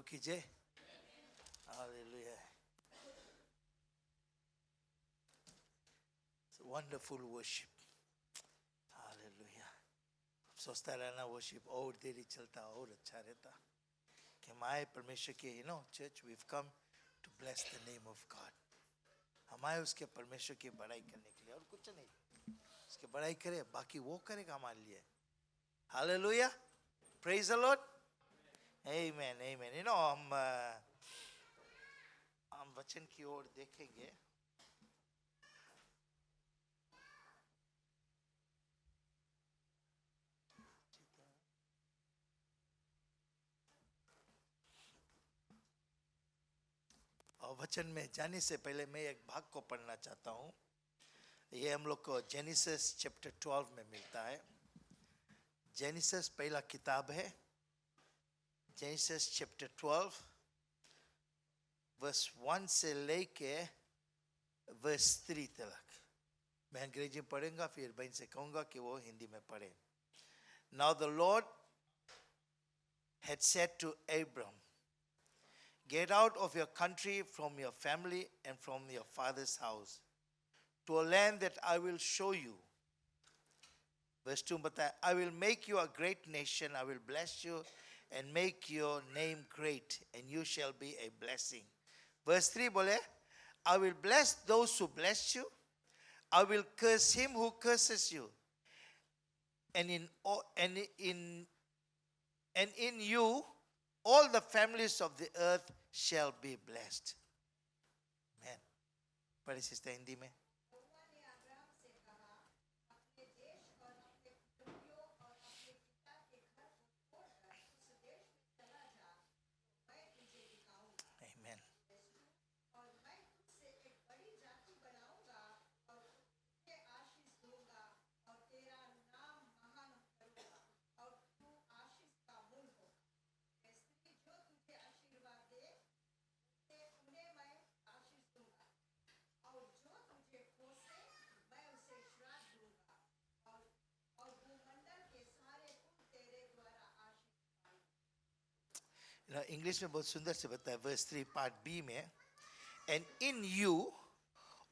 की जय। Hallelujah. It's a wonderful worship. Hallelujah. सोचता रहना worship और देरी चलता और अच्छा रहता कि हमारे परमेश्वर के church we've come to bless the name of God. हमारे उसके परमेश्वर की बड़ाई करने के लिए और कुछ नहीं, उसकी बड़ाई करे बाकी वो करेगा हमारे लिए. Hallelujah. Praise the Lord. Amen. Amen. हम वचन की ओर देखेंगे. और वचन में जाने से पहले मैं एक भाग को पढ़ना चाहता हूँ. ये हम लोग को जेनेसिस चैप्टर 12 में मिलता है. जेनेसिस पहला किताब है. जेनेसिस चैप्टर 12 वर्स 1 से लेके वर्स 3 तक. मैं अंग्रेजी में पढ़ूंगा, फिर बहन से कहूँगा कि वो हिंदी में पढ़े. Now the Lord had said to Abram, get out of your country, from your family, and from your father's house, to a land that I will show you. Verse 2 बताया, I will make you a great nation, I will bless you and make your name great, and you shall be a blessing. Verse 3 बोले, I will bless those who bless you, I will curse him who curses you, and in you all the families of the earth shall be blessed. Amen. पढ़े sister Hindi में. Amen. English में बहुत सुंदर से बताया verse 3 part B में, and in you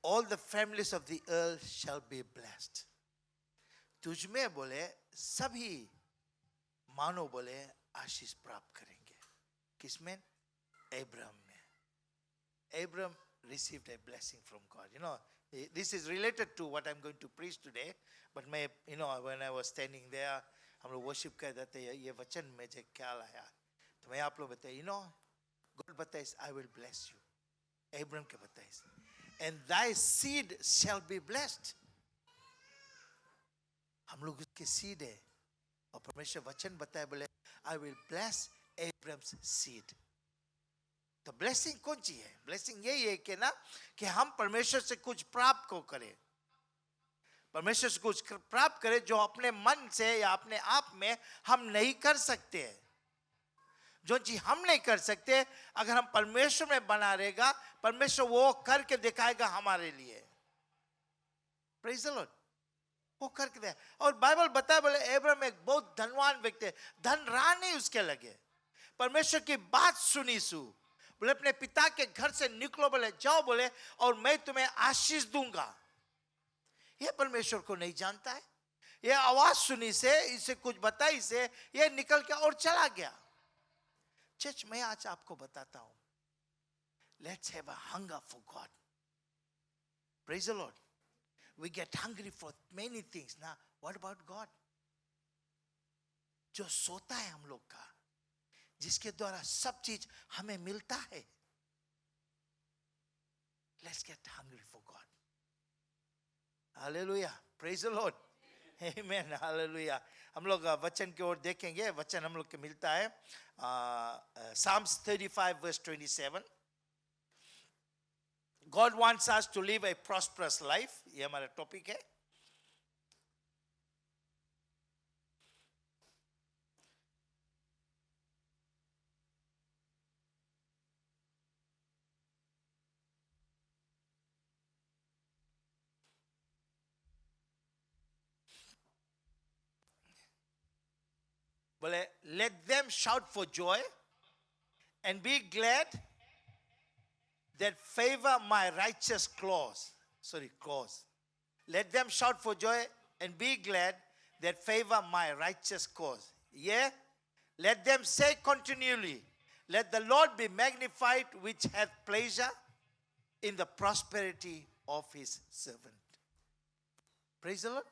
all the families of the earth shall be blessed. तुझ में बोले सभी मानो बोले आशीष प्राप्त करेंगे. किसमें? Abram में. Abram received a blessing from God. This is related to what I'm going to preach today, but when I was standing there, हम लोग worship कर रहे थे, ये वचन मुझे क्या लाया. तो मैं आप लोग बताइए, God बताइए, I will bless you. Abram के बताइए, and thy seed shall be blessed. हम लोग उसके seed है, और परमेश्वर वचन बताए बोले, I will bless Abram's seed. तो ब्लेसिंग कौन सी है? ब्लेसिंग यही है कि हम परमेश्वर से कुछ प्राप्त को करें. परमेश्वर से कुछ प्राप्त करें जो अपने मन से या अपने आप में हम नहीं कर सकते हैं. जो चीज हम नहीं कर सकते, अगर हम परमेश्वर में बना रहेगा, परमेश्वर वो करके दिखाएगा हमारे लिए. Praise the Lord. वो करके दे. और बाइबल बताया बोले अब्राहम एक बहुत धनवान व्यक्ति है. धन रहा नहीं उसके लगे. परमेश्वर की बात सुनी बोले अपने पिता के घर से निकलो, बोले जाओ, बोले और मैं तुम्हें आशीष दूंगा. ये परमेश्वर को नहीं जानता है. ये आवाज सुनी से, इसे कुछ बताई से ये निकल के और चला गया. चर्च मैं आज आपको बताता हूं, let's have a hunger for God. Praise the Lord. We get hungry for many things. Now, what about God? जो सोता है हम लोग का, जिसके द्वारा सब चीज हमें मिलता है. Let's get hungry for God. Hallelujah. Praise the Lord. Amen. Hallelujah. हम लोग वचन की ओर देखेंगे. वचन हम लोग के मिलता है Psalms 35 verse 27. God wants us to live a prosperous life. ये हमारा टॉपिक है. बोले let them shout for joy and be glad that favor my righteous cause. Let them shout for joy and be glad that favor my righteous cause. Yeah? Let them say continually, let the Lord be magnified, which hath pleasure in the prosperity of his servant. Praise the Lord.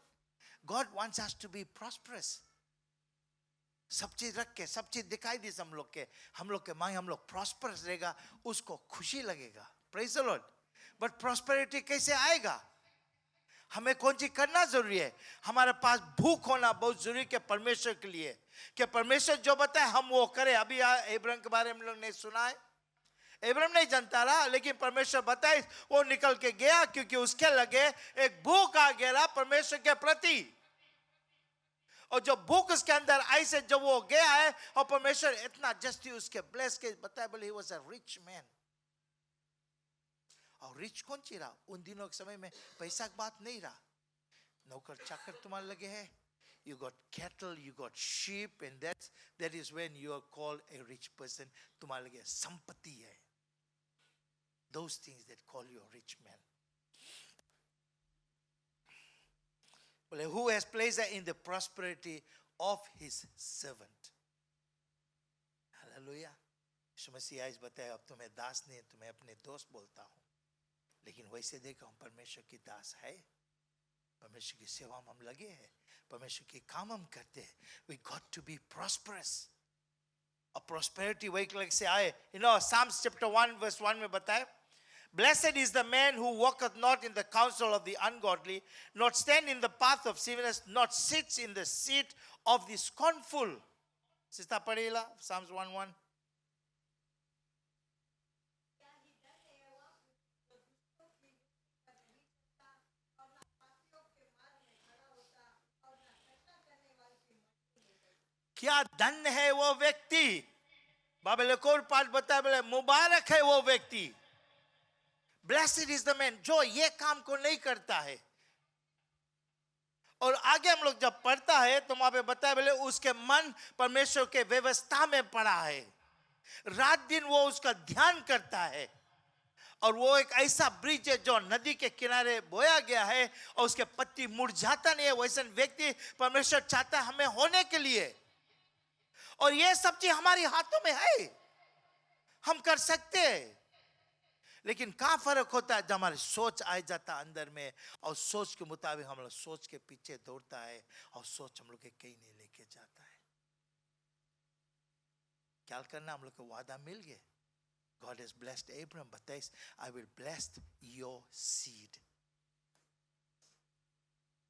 God wants us to be prosperous. सब चीज रख के, सब चीज दिखाई दी हम लोग के मांग हम लोग प्रॉस्परस रहेगा, उसको खुशी लगेगा. Praise the Lord. But prosperity कैसे आएगा? हमें कौन चीज करना जरूरी है? हमारे पास भूख होना बहुत जरूरी है परमेश्वर के लिए, कि परमेश्वर जो बताए हम वो करें. अभी इब्राहिम के बारे में हम लोग ने सुना है. इब्राहिम नहीं जानता रहा, लेकिन परमेश्वर बताए वो निकल के गया, क्योंकि उसके लगे एक भूख आ गया परमेश्वर के प्रति. और जो भूख उसके अंदर आई से जब वो गया है, और परमेश्वर इतना जस्टी उसके ब्लेस के बताया, बोले he was a rich man. और रिच कौन ची रहा? उन दिनों के समय में पैसा की बात नहीं रहा. नौकर चाकर तुम्हारे लगे हैं, you got cattle, you got sheep, and that is when you are called a rich person. तुम्हारे लगे संपत्ति है. Those things that call you a rich man. Well, who has pleasure in the prosperity of his servant. Hallelujah. यीशु मसीह आज बताया, अब तुम्हें दास नहीं, तुम्हें अपने दोस्त बोलता हूं. लेकिन वैसे देखो, हम परमेश्वर की दास है, परमेश्वर की सेवा में हम लगे हैं, परमेश्वर के काम हम करते हैं. We got to be prosperous. A prosperity वही अलग से आए. Psalms chapter 1 verse 1 में बताए, Blessed is the man who walketh not in the counsel of the ungodly, not stand in the path of sinners, not sits in the seat of the scornful. Sister Parila, Psalms 1:1. क्या धन्य है वो व्यक्ति. Bible एक और पाठ बताया, बोले मुबारक है वो व्यक्ति. Blessed is the man जो ये काम को नहीं करता है. और आगे हम लोग जब पढ़ता है तो वहां पे बताया, बोले उसके मन परमेश्वर के व्यवस्था में पड़ा है, रात दिन वो उसका ध्यान करता है. और वो एक ऐसा ब्रिज है जो नदी के किनारे बोया गया है, और उसके पत्ती मुरझाता नहीं है. वैसा व्यक्ति परमेश्वर चाहता है हमें होने के लिए. और ये सब चीज हमारे हाथों में है, हम कर सकते हैं. लेकिन क्या फर्क होता है जब हमारी सोच आ जाता अंदर में, और सोच के मुताबिक हम लोग सोच के पीछे दौड़ता है, और सोच हम लोग के कहीं नहीं लेके जाता है. क्या करना, हम लोग को वादा मिल गया. God has blessed Abraham, बताइए, I will bless your seed.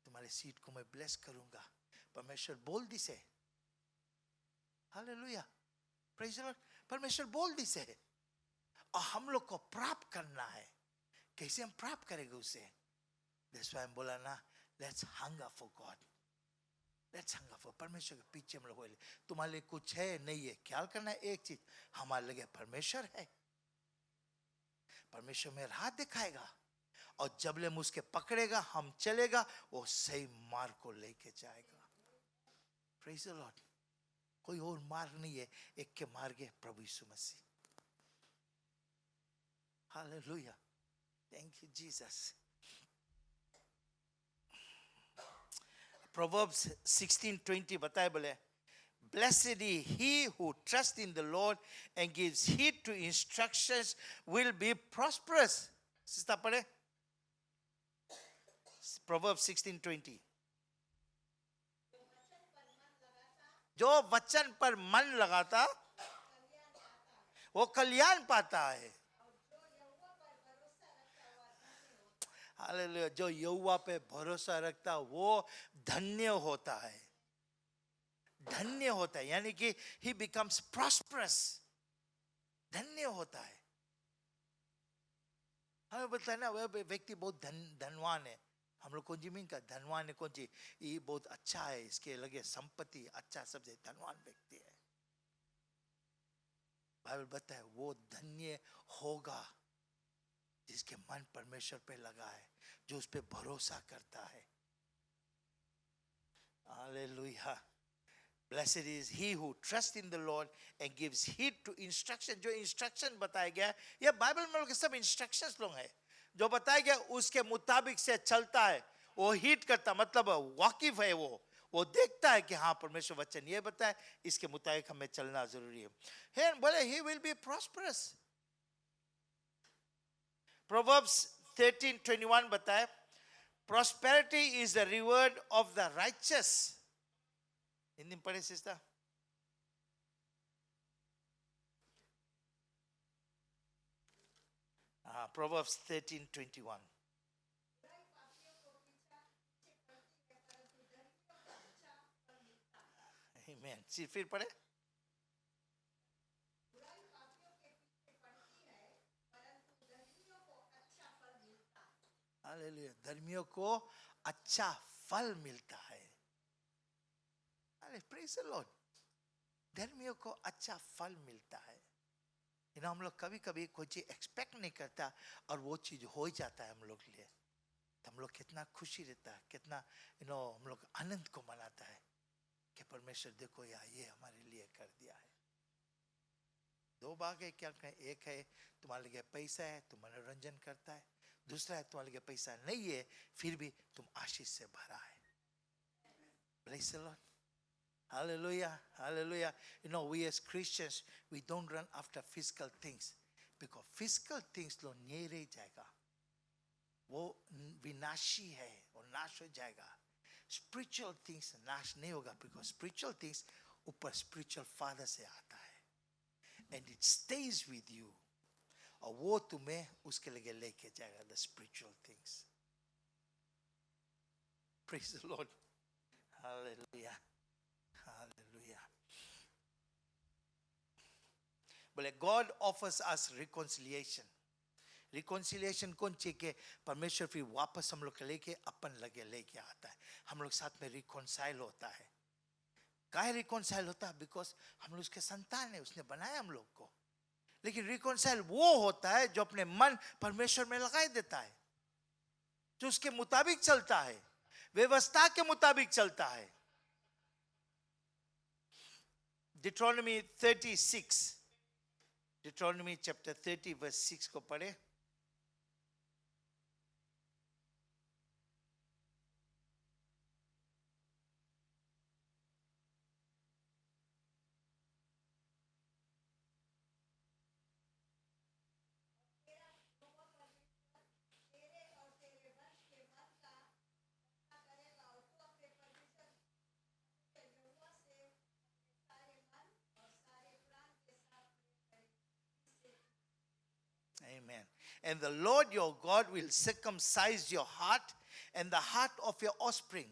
तुम्हारे सीड को मैं ब्लेस करूंगा. परमेश्वर बोल दी से. Hallelujah, praise the Lord. परमेश्वर बोल दी से, और हम लोग को प्राप्त करना है. कैसे हम प्राप्त करेंगे उसे? That's why हम बोला ना, let's hunger for God. Let's hunger for. परमेश्वर के पीछे हम लोग बोले, तुम्हारे लिए कुछ है नहीं है, ख्याल करना है एक चीज, हमारे लगे परमेश्वर है. परमेश्वर में राह दिखाएगा, और जब ले उसके पकड़ेगा, हम चलेगा, वो सही मार्ग को लेके जाएगा. Praise the Lord. कोई और मार्ग नहीं है, एक के मार्ग है प्रभु यीशु मसीह. Hallelujah. Thank you, Jesus. Proverbs 16:20 बताए, बोले Blessed is he who trusts in the Lord and gives heed to instructions will be prosperous. Sister पढ़े Proverbs 16:20. जो वचन पर मन लगाता वो कल्याण पाता है. हालेलुया. जो यहोवा पे भरोसा रखता वो धन्य होता है. धन्य होता है यानी कि he becomes prosperous. धन्य होता है. हमें बताया ना, वह व्यक्ति बहुत धनवान है. हम लोग कौन जमीन का धनवान है, कौन सी ये बहुत अच्छा है, इसके लगे संपत्ति अच्छा, सबसे धनवान व्यक्ति है. बाइबल बताए वो धन्य होगा जिसके मन परमेश्वर पे लगा है, जो उस पे भरोसा करता है. Hallelujah, Blessed is he who trusts in the Lord and gives heed to instruction. जो instruction बताया गया है, ये बाइबल में लोग सब instructions लोग हैं, जो बताया गया उसके मुताबिक से चलता है, वो heed करता, मतलब वाकिफ है, वो देखता है कि हाँ परमेश्वर वचन ये बताए, इसके मुताबिक हमें चलना जरूरी है. Here बोले he will be prosperous. Proverbs 13:21 बताए, prosperity is the reward of the righteous. Hindi में पढ़े सिस्टर. Proverbs 13:21. Amen. फिर पढ़े. हालेलुया. धर्मियों को अच्छा फल मिलता है. Praise the Lord. धर्मियों को अच्छा फल मिलता है. हम लोग कभी कभी कोई चीज एक्सपेक्ट नहीं करता और वो चीज हो जाता है हम लोग के लिए, तो हम लोग कितना खुशी रहता है, कितना हम लोग आनंद को मनाता है कि परमेश्वर देखो यार ये हमारे लिए कर दिया है. दो भाग है क्या कहें, एक है तुम्हारे लिए पैसा है, तुम मनोरंजन करता है, दूसरा है तुम्हारे लिए पैसा नहीं है फिर भी तुम आशीष से भरा है. Praise the Lord. Hallelujah, hallelujah. We as Christians, we don't run after physical things, because physical things लो नहीं रह जाएगा, वो विनाशी है, वो नाश हो जाएगा. Spiritual things नाश नहीं होगा, because spiritual things ऊपर spiritual father से आता है, and it stays with you, और वो तुम्हें उसके लिए लेके जाएगा, the spiritual things. Praise the Lord. Hallelujah. Hallelujah. बोले God offers us reconciliation. Reconciliation कौन चाहिए कि परमेश्वर फिर वापस हम लोग के लेके अपन लगे लेके आता है, हम लोग साथ में reconcile होता है. काहे reconcile होता है? Because हम लोग उसके संतान है, उसने बनाया हम लोग को. लेकिन reconcile वो होता है जो अपने मन परमेश्वर में लगाए देता है, जो उसके मुताबिक चलता है, व्यवस्था के मुताबिक चलता है. Deuteronomy 36, Deuteronomy chapter 30 verse 6 को पढ़े. Amen. And the Lord your God will circumcise your heart and the heart of your offspring.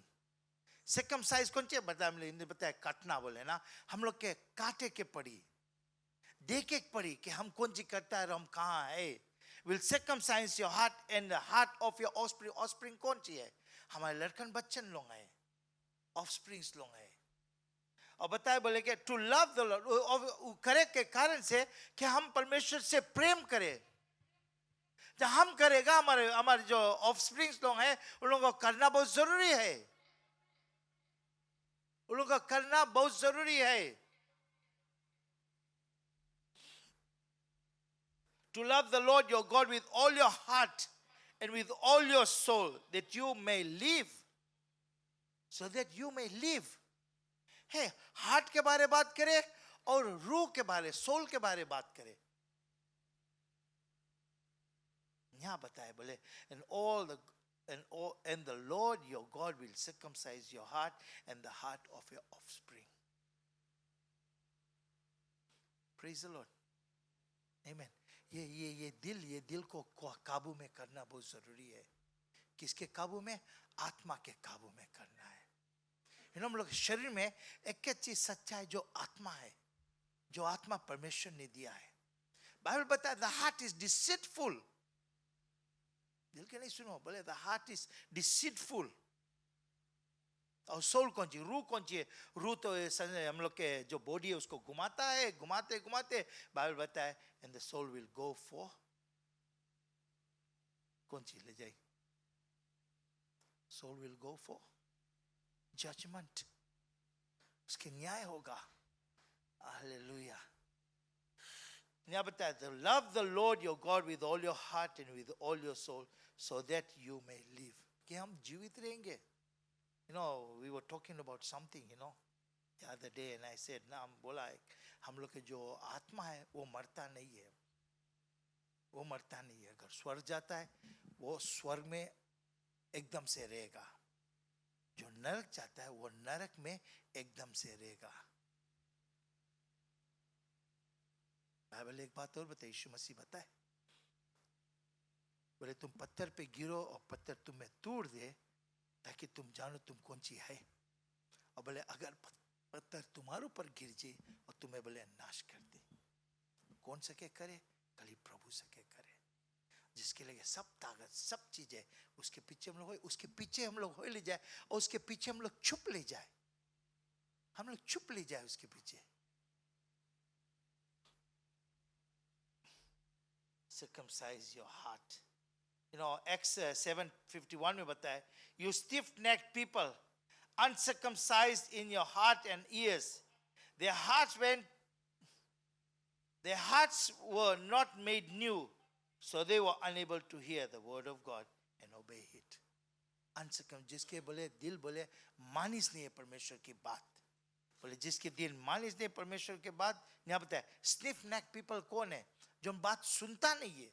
Circumcise कौन चाहिए बताया, हमने हिंदी बताया काटना बोले ना, हम लोग के काटे के पड़ी, देखे के पड़ी कि हम कौन सी करता है और हम कहाँ है. Will circumcise your heart and the heart of your offspring. Offspring कौन चाहिए? हमारे लड़कन बच्चन लोग हैं, offsprings लोग हैं. और बताए बोले कि to love the Lord, करे के कारण से कि हम परमेश्वर से प्रेम करें. जब हम करेगा, हमारे जो ऑफस्प्रिंग्स लोग हैं उन लोगों को करना बहुत जरूरी है, उन लोगों को करना बहुत जरूरी है. To love the Lord your God with all your heart and with all your soul, that you may live. So that you may live. है, हार्ट के बारे बात करे और रूह के बारे, सोल के बारे बात करे. यहाँ बताए बोले, and the Lord your God will circumcise your heart and the heart of your offspring. Praise the Lord. Amen. ये दिल को काबू में करना बहुत जरूरी है. किसके काबू में? आत्मा के काबू में करना है. हम लोग शरीर में एक चीज सच्चा है, जो आत्मा है, जो आत्मा परमेश्वर ने दिया है. बाइबल बताया the heart is deceitful. दिल के नहीं सुनो, बोले the heart is deceitful. और सोल कौन चाहिए? रूह कौन चाहिए? रूह तो हम लोग के जो बॉडी है उसको घुमाता है, घुमाते घुमाते बाइबल बताया and the soul will go for, कौन चीज ले जाए? Soul will go for judgment. उसके न्याय होगा। हालेलुया। यहाँ बताया था, love the Lord your God with all your heart and with all your soul so that you may live, कि हम जीवित रहेंगे। You know, we were talking about something, the other day, and I said, ना हम बोला है, हम लोग के जो आत्मा है वो मरता नहीं है, वो मरता नहीं है। अगर स्वर्ग जाता है वो स्वर्ग में एकदम से रहेगा, जो नरक जाता है वो नरक में एकदम से रहेगा। बाइबल एक बात और बताए, यीशु मसीह बताए, बोले तुम पत्थर पे गिरो और पत्थर तुम्हें तोड़ दे ताकि तुम जानो तुम कौन सी है। और बोले अगर पत्थर तुम्हारे ऊपर गिर जाए और तुम्हें बोले नाश कर दे, कौन सके करे? खाली प्रभु सके करे, जिसके लिए सब ताकत सब चीजें, उसके पीछे हम लोग हो, उसके पीछे हम लोग हो ले जाए, और उसके पीछे हम लोग छुप ले जाए, हम लोग छुप ले जाए उसके पीछे। Circumcise your heart. Acts 7:51 में बताया, you stiff-necked people, uncircumcised in your heart and ears. Their hearts were not made new, so they were unable to hear the word of God and obey it. Uncircumcised, जिसके बोले दिल बोले मानिस नहीं है परमेश्वर की बात, बोले जिसके दिल मानिस नहीं परमेश्वर के बात, यहाँ बताया स्निफ नेक पीपल कौन है? जो बात सुनता नहीं है,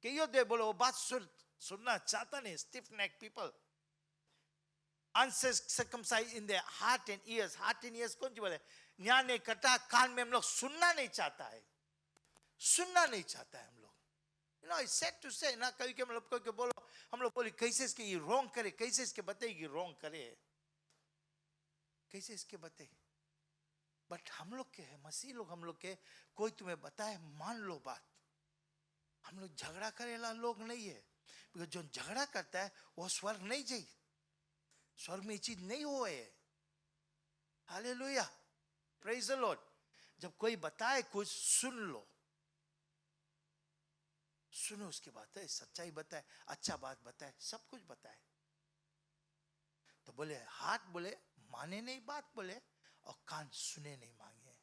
कि यो दे बोलो वो बात सुनना चाहता नहीं। Stiff neck people, uncircumcised in their heart and ears. Heart and ears कौन सी बोले? न्याय नहीं करता, कान में हम लोग सुनना नहीं चाहता है, सुनना नहीं चाहता है हम लोग। It's sad to say ना, कभी हम लोग को बोलो, हम लोग बोले कैसे इसके ये रॉन्ग करे, कैसे इसके बताए ये रॉन्ग करे, कैसे इसके बताए। बट हम लोग के है मसीह लोग, हम लोग के कोई तुम्हें बताए मान लो बात। हम लोग झगड़ा करेला लोग नहीं है, क्योंकि जो झगड़ा करता है वो स्वर्ग नहीं जाए, स्वर्ग में चीज नहीं हुए। Hallelujah, praise the Lord. जब कोई बताए कुछ सुन लो, सुनो उसकी बात है, सच्चाई बताए, अच्छा बात बताए, सब कुछ बताए। तो बोले हाथ बोले माने नहीं बात बोले, और कान सुने नहीं मांगे।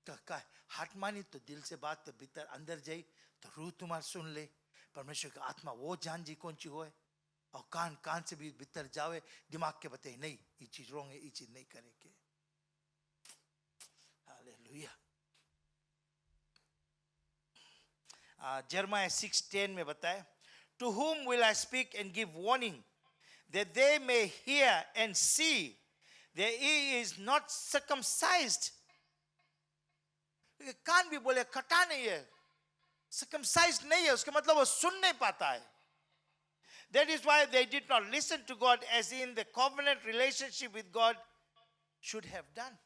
तो क्या हाथ मानी तो दिल से बात तो भीतर अंदर जाई, तो रूह तुम्हार सुन ले, परमेश्वर की आत्मा वो जान जी कौन सी होए, और कान से भी भीतर जावे, दिमाग के बताए नहीं ये चीज रॉन्ग है, ये चीज नहीं करेंगे। हालेलुया। Jeremiah 6:10 में बताए, to whom will I speak and give warning, that they may hear and see, their ear is not circumcised. कान भी बोले कटा नहीं है, circumcised नहीं है, उसका मतलब वो सुन नहीं पाता है। That is why they did not listen to God as in the covenant relationship with God should have done.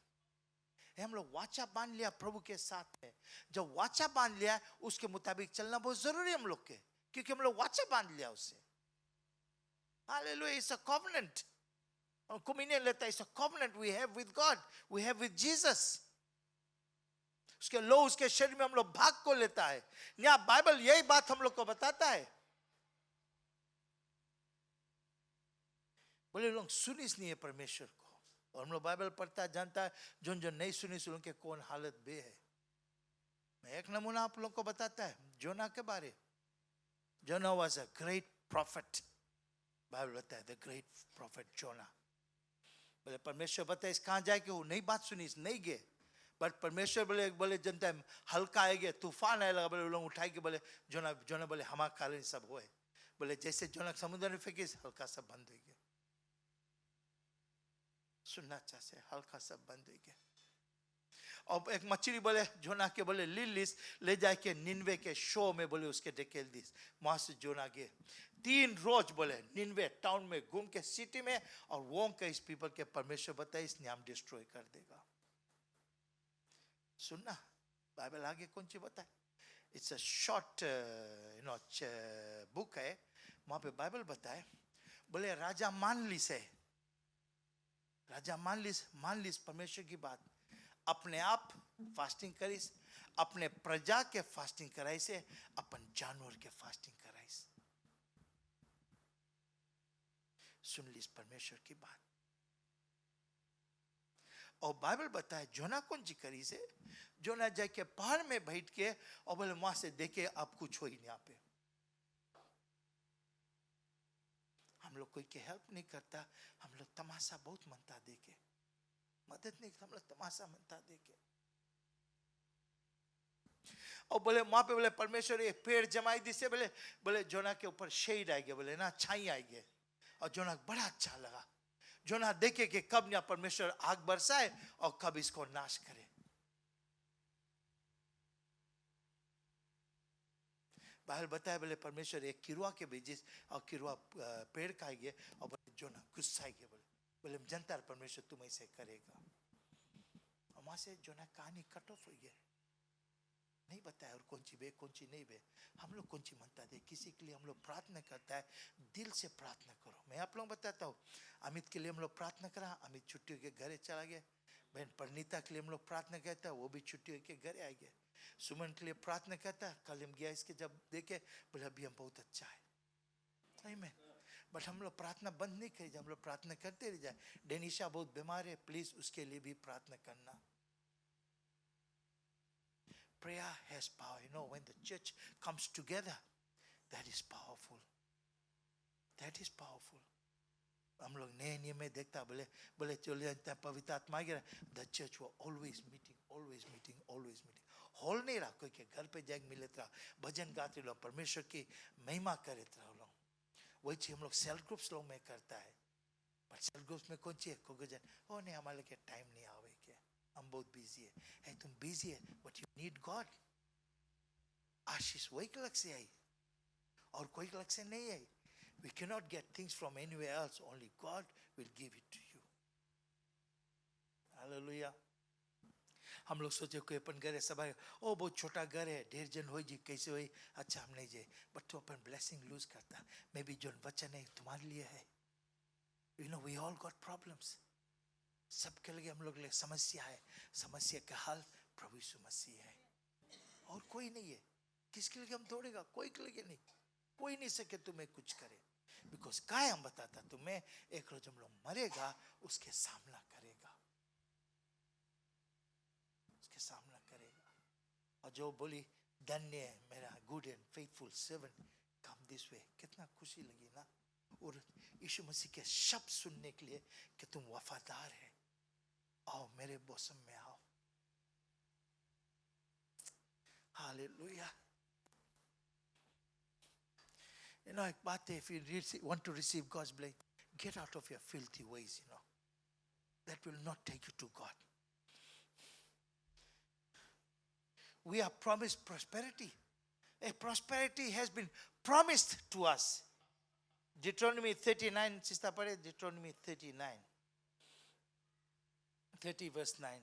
हम लोग वाचा बांध लिया प्रभु के साथ में, जब वाचा बांध लिया उसके मुताबिक चलना बहुत जरूरी है हम लोग के, क्योंकि हम लोग वाचा बांध लिया उससे। Hallelujah, it's a covenant. Communion लेता है, it's a covenant we have with God, we have with Jesus. उसके लो उसके शरीर में हम लोग भाग को लेता है। यहाँ बाइबल यही बात हम लोग को बताता है। बोले लोग सुनिस नहीं है परमेश्वर को, और हम लोग बाइबल पढ़ता जानता है, जो जो नहीं सुनी सुन के कौन हालत बे है। मैं एक नमूना आप लोग को बताता है जोना के बारे। Jonah was a great prophet, Bible बताता है द ग्रेट प्रॉफिट जोना। बोले परमेश्वर बताए इस कहाँ जाए कि वो नहीं बात सुनी, नहीं गए, बट परमेश्वर बोले जनता हल्का आएगा, तूफान आए लगा, बोले लोग उठाए के बोले जोना बोले हमारे कारण सब हुए, बोले जैसे जोना समुद्र में फेंके हल्का सब बंद हो गया। सुनना चाहते हल्का सब बंद हो गया। और एक मछली बोले जोना के बोले लिलिस ले जाके निन्वे के शो में बोले उसके ढकेल दी, वहां से जोना गए 3 रोज बोले निन्वे टाउन में घूम के सिटी में, और वो के इस पीपल के परमेश्वर बताए इस नाम डिस्ट्रॉय कर देगा। सुनना बाइबल आगे कौन सी बताए, इट्स अ शॉर्ट बुक है, वहां पे बाइबल बताए बोले राजा मान लिस परमेश्वर की बात, अपने आप फास्टिंग करिस, अपने प्रजा के फास्टिंग कराई से, अपन जानवर के फास्टिंग कराइस। सुन लिस परमेश्वर की बात। और बाइबल बताए जोना कौन ची करी से, जोना जाके पहाड़ में बैठ के और बोले वहां से देखे अब कुछ हो ही नहीं यहाँ पे। हम लोग कोई के हेल्प नहीं करता, हम लोग तमाशा बहुत मनता देके, मदद नहीं, हम लोग तमाशा मनता देके। और बोले वहां पे बोले परमेश्वर एक पेड़ जमाई दी से, बोले बोले जोना के ऊपर शेड आएगी, बोले ना छाई आएगी। और जोना बड़ा अच्छा लगा, जोना देखे कि कब ना परमेश्वर आग बरसाए और कब इसको नाश करे। बाइबल बताया बोले परमेश्वर एक किरुआ के भेजे और किरुआ पेड़ खाएंगे और बोले जोना गुस्साएंगे, बोले बोले जनता परमेश्वर तुम ऐसे करेगा। और वहां से जोना कहानी कट ऑफ हुई है, नहीं बताया और कौन सी बे कौन सी नहीं बे। हम लोग कौन सी मनता दे, किसी के लिए हम लोग प्रार्थना करता है, दिल से प्रार्थना करो। मैं आप लोग बताता हूँ, अमित के लिए हम लोग प्रार्थना करा, अमित छुट्टी के घरे चला गया। बहन परिणीता के लिए हम लोग प्रार्थना करता है, वो भी छुट्टी के घरे आ गए। सुमन के लिए प्रार्थना करता है, कल हम गया इसके जब देखे बोले अभी हम बहुत अच्छा है, सही में। बट हम लोग प्रार्थना बंद नहीं करी, हम लोग प्रार्थना करते रह जाए। डेनिशा बहुत बीमार है, प्लीज उसके लिए भी प्रार्थना करना। Prayer has power. You know, when the church comes together, that is powerful. That is powerful. हम लोग नए नियम में देखता बोले बोले चले पवित्र आत्मा गिरा, the church was always meeting, always meeting, always meeting. Hall नहीं रहा, कोई के घर पे जाके मिले रहा, भजन गाते रहो, परमेश्वर की महिमा करे रहो लोग। वही चीज हम लोग सेल्फ ग्रुप्स लोग में करता है। पर सेल्फ ग्रुप्स में कौन सी को गजन ओ नहीं हमारे के टाइम नहीं आवे के, हम बहुत बिजी है। है तुम बिजी है बट यू नीड गॉड। आशीष वही अलग से आई और कोई अलग से नहीं आई। We cannot get things from anywhere else, only God will give it to you. Hallelujah. हम लोग सोचे कोई अपन घर है सब है, ओ बहुत छोटा घर है, ढेर जन हो जी कैसे होई, अच्छा हम नहीं जाए। बट तो अपन ब्लेसिंग लूज करता, मे बी जो वचन है तुम्हारे लिए है। You know, we all got problems. सबके लिए हम लोग लिए समस्या है, समस्या का हल प्रभु यीशु मसीह है और कोई नहीं है। किसके लिए हम दौड़ेगा, कोई के लिए नहीं, कोई नहीं सके तुम्हें कुछ करे। बिकॉज काय हम बताता तुम्हें एक रोज हम लोग मरेगा, उसके सामना करेगा, उसके सामना करेगा। और जो बोली धन्य है मेरा good and faithful servant, come this way, कितना खुशी लगी ना। और यीशु मसीह के शब्द सुनने के लिए कि तुम वफादार है, आओ मेरे बोसम में आओ। हालेलुया। You know, एक बात है, if you want to receive God's blessing, get out of your filthy ways, you know. That will not take you to God. We are promised prosperity. A prosperity has been promised to us. Deuteronomy 39, sister pare, Deuteronomy 39. 30 verse 9.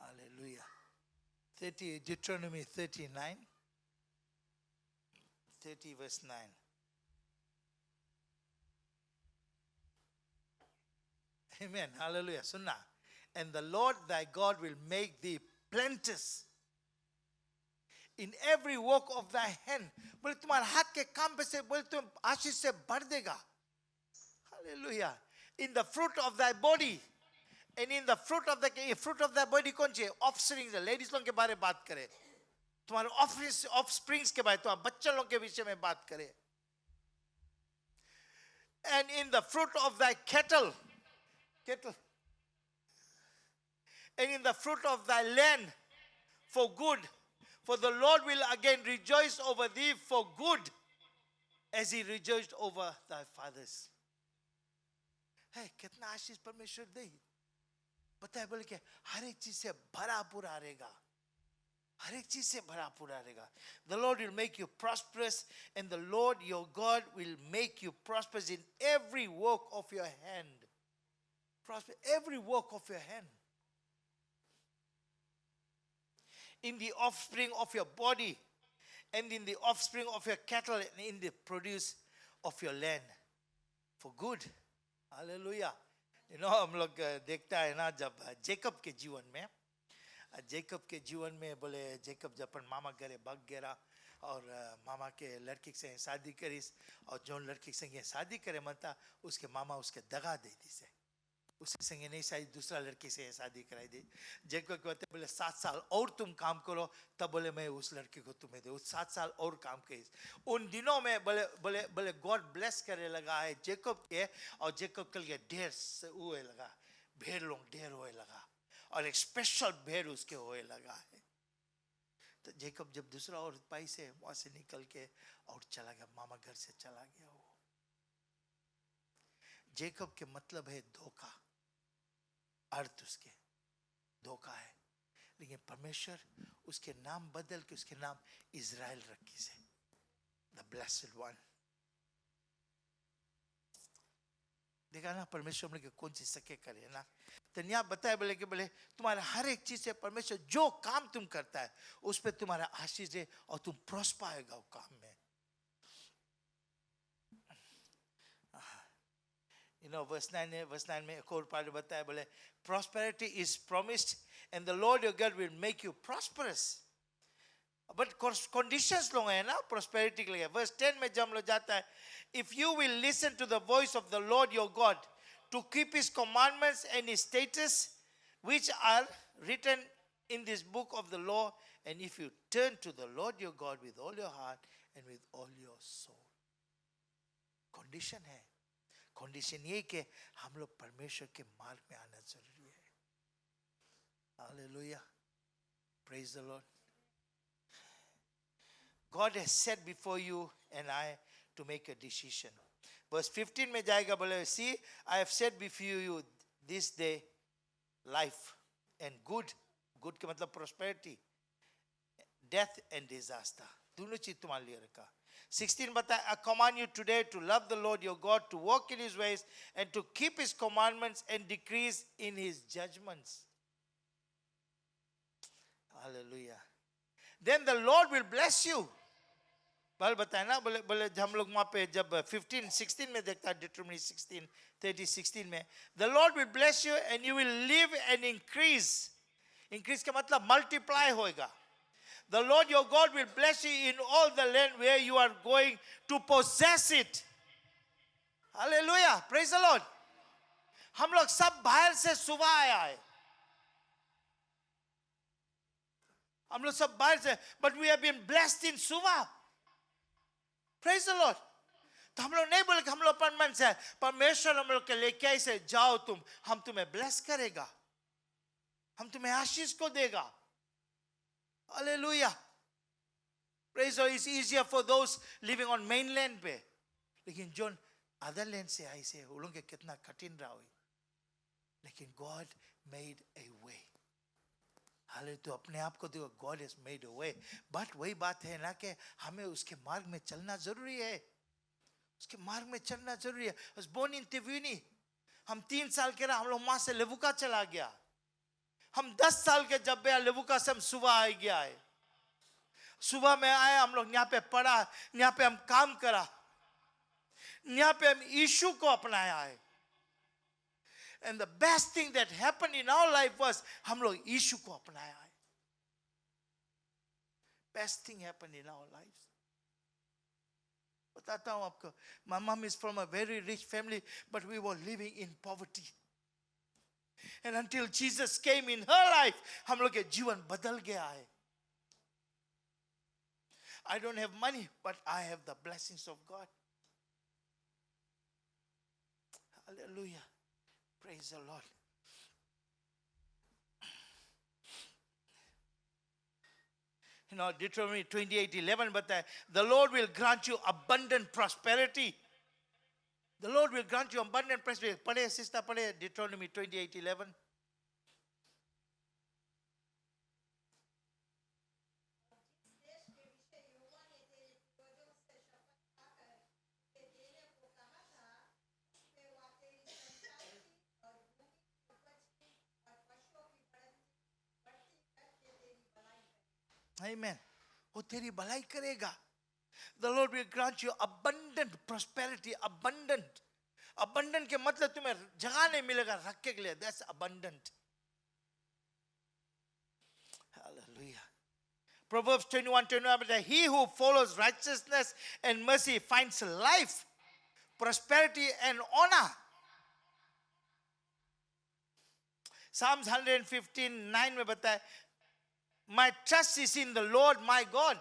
Hallelujah. 30, Deuteronomy 39, 30 verse 9. Amen. Hallelujah. Sunna. And the Lord thy God will make thee plenteous in every work of thy hand. बोले तुम्हारे हाथ के काम पे से बोले तुम आशीष से भर देगा. Hallelujah. In the fruit of thy body. And in the fruit of thy body कौन सी है? Offspring, ladies लोग के बारे में बात करें. तुम्हारे offsprings के बारे में, तुम्हारे बच्चों लोग के विषय में बात करें. And in the fruit of thy cattle. And in the fruit of thy land for good. For the Lord will again rejoice over thee for good, as he rejoiced over thy fathers. Hey, कितना आशीष परमेश्वर दे. पता है बोले कि हर एक चीज से भरा पूरा रहेगा. हर एक चीज से भरा पूरा रहेगा. The Lord will make you prosperous, and the Lord your God will make you prosperous in every work of your hand. Prosper every work of your hand. In the offspring of your body, and in the offspring of your cattle, and in the produce of your land, for good. Hallelujah. हम लोग देखता है ना, जब Jacob के जीवन में, बोले जेकब जब अपन मामा घरे भाग गया और मामा के लड़की से शादी करीस, और जो लड़की से शादी करे मनता, उसके मामा उसके दगा दे दी से, उसके संगे नहीं शादी, दूसरा लड़की से शादी कराई दी. जेकब कहते बोले 7 साल और तुम काम करो, तब बोले मैं उस लड़की को तुम्हें दे. 7 साल और काम करीस. उन दिनों में बोले बोले बोले गॉड ब्लेस करे लगा है जेकब के, और जेकब कल के ढेर से हुए लगा, भेड़ लोग ढेर होए लगा, और एक स्पेशल भेड़ उसके होए लगा है. तो जेकब जब दूसरा और पाई से वहां से निकल के और चला गया, मामा घर से चला गया. वो जेकब के मतलब है धोखा, अर्थ उसके धोखा है. लेकिन परमेश्वर उसके नाम बदल के उसके नाम इज़राइल रखी से, द ब्लेस्ड वन. देखा ना परमेश्वर हम लोग कौन सी सके करे ना. तो यहाँ बताया बोले कि बोले तुम्हारा हर एक चीज से परमेश्वर जो काम तुम करता है उस पर तुम्हारा आशीष है, और तुम प्रॉस्पर आएगा वो काम में. verse 9 में एक और पार्ट बताया बोले prosperity is promised and the Lord your God will make you prosperous. But conditions लोग है ना prosperity के लिए. verse 10 में जब हम लोग जाता है, if you will listen to the voice of the Lord your God to keep his commandments and his statutes which are written in this book of the law, and if you turn to the Lord your God with all your heart and with all your soul. condition है, condition ये कि हम लोग परमेश्वर के मार्ग में आना जरूरी है. Hallelujah, praise the Lord. God has set before you and I to make a decision. Verse 15 में जाएगा बोले, see, I have set before you this day life and good. Good के मतलब prosperity, death and disaster. दोनों चीज तुम्हारे लिए रखा. 16 बताया, I command you today to love the Lord your God, to walk in his ways and to keep his commandments and decrees in his judgments. Hallelujah. Then the Lord will bless you. बाल बताया ना, बोले बोले हम लोग वहाँ पे जब 16 में देखता है, Deuteronomy 16 में, the Lord will bless you and you will live and increase. Increase का मतलब multiply होएगा. The Lord your God will bless you in all the land where you are going to possess it. Hallelujah, praise the Lord. हम लोग सब बाहर से सुबह आया है, हम लोग सब बाहर से, but we have been blessed in Suva. Praise the Lord. तो हम लोग नहीं बोले कि हम लोग अपन मन से, परमेश्वर हम लोग के लेके ऐसे जाओ तुम, हम तुम्हें ब्लेस करेगा, हम तुम्हें आशीष को देगा. Hallelujah. Praise the Lord. It's easier for those living on mainland पे, लेकिन जो other land से आए से उन लोग के कितना कठिन रहा हुई, लेकिन God made a way. हाले तो अपने आप को देखो, God has made a way. But वही बात है ना कि हमें उसके मार्ग में चलना जरूरी है, उसके मार्ग में चलना जरूरी है. I was born in Tivuni. हम 3 साल के रहा, हम लोग वहां से लेवुका चला गया. हम 10 साल के जब गया लेवुका से हम सुबह आ गया है. सुबह में आए, हम लोग यहाँ पे पढ़ा, यहाँ पे हम काम करा, यहाँ पे हम यीशु को अपनाया है. And the best thing that happened in our life was हम लोग यीशु को अपनाया है. Best thing happened in our lives. बताता हूँ आपको, my mom is from a very rich family, but we were living in poverty. And until Jesus came in her life, हम लोग के जीवन बदल गया है. I don't have money, but I have the blessings of God. Hallelujah. Praise the Lord. Deuteronomy 28:11 बताए, the Lord will grant you abundant prosperity. The Lord will grant you abundant prosperity. पढ़े sister, पढ़े Deuteronomy 28:11. Amen. वो तेरी भलाई करेगा. The Lord will grant you abundant prosperity. Abundant. Abundant के मतलब तुम्हें जगह नहीं मिलेगा रखने के लिए. That's abundant. Hallelujah. Proverbs 21:21. He who follows righteousness and mercy finds life, prosperity and honor. Psalms 115:9 में बताया, my trust is in the Lord my God.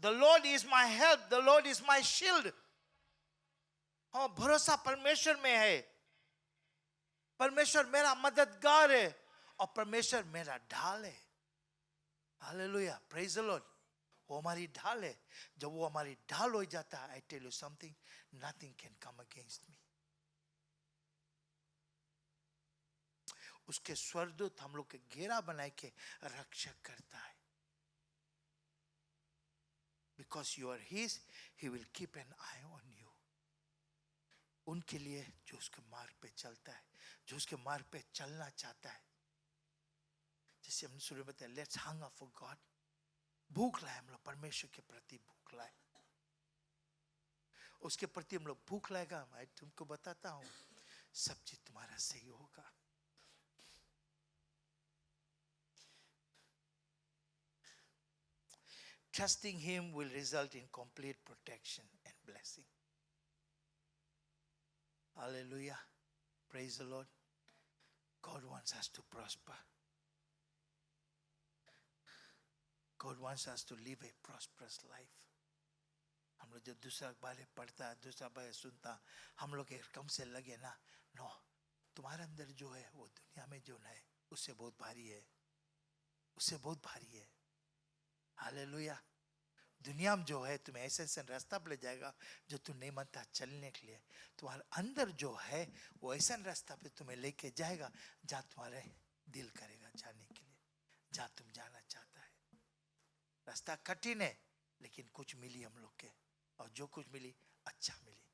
The Lord is my help. The Lord is my shield. हाँ, भरोसा परमेश्वर में है. परमेश्वर मेरा मददगार है और परमेश्वर मेरा ढाल है. Hallelujah. Praise the Lord. वो हमारी ढाल है. जब वो हमारी ढाल हो जाता है, I tell you something, nothing can come against me. उसके स्वर्गदूत हम लोग के घेरा बनाए के रक्षा करता है. Because you are his, he will keep an eye on you. उनके लिए जो उसके मार्ग पे चलता है, जो उसके मार्ग पे चलना चाहता है. जैसे हमने शुरू में बताया, let's hunger for God. भूख लाए हम लोग परमेश्वर के प्रति भूख लाए. उसके प्रति हम लोग भूख लाएगा. मैं तुमको बताता हूँ, सब चीज तुम्हारा सही होगा. Trusting him will result in complete protection and blessing. Hallelujah. Praise the Lord. God wants us to prosper. God wants us to live a prosperous life. हम लोग जब दूसरा बारे पढ़ता है, दूसरा बारे सुनता, हम लोग एकदम से लगे ना, नो, तुम्हारे अंदर जो है वो दुनिया में जो है उससे बहुत भारी है. उससे बहुत भारी है. हालेलुया. दुनिया में जो है तुम्हें ऐसे ऐसे रास्ता पे ले जाएगा जो तुम नहीं मानता चलने के लिए. तुम्हारे अंदर जो है वो ऐसा रास्ता पे तुम्हें लेके जाएगा जहाँ तुम्हारे दिल करेगा जाने के लिए, जहाँ तुम जाना चाहता है. रास्ता कठिन है लेकिन कुछ मिली हम लोग के, और जो कुछ मिली अच्छा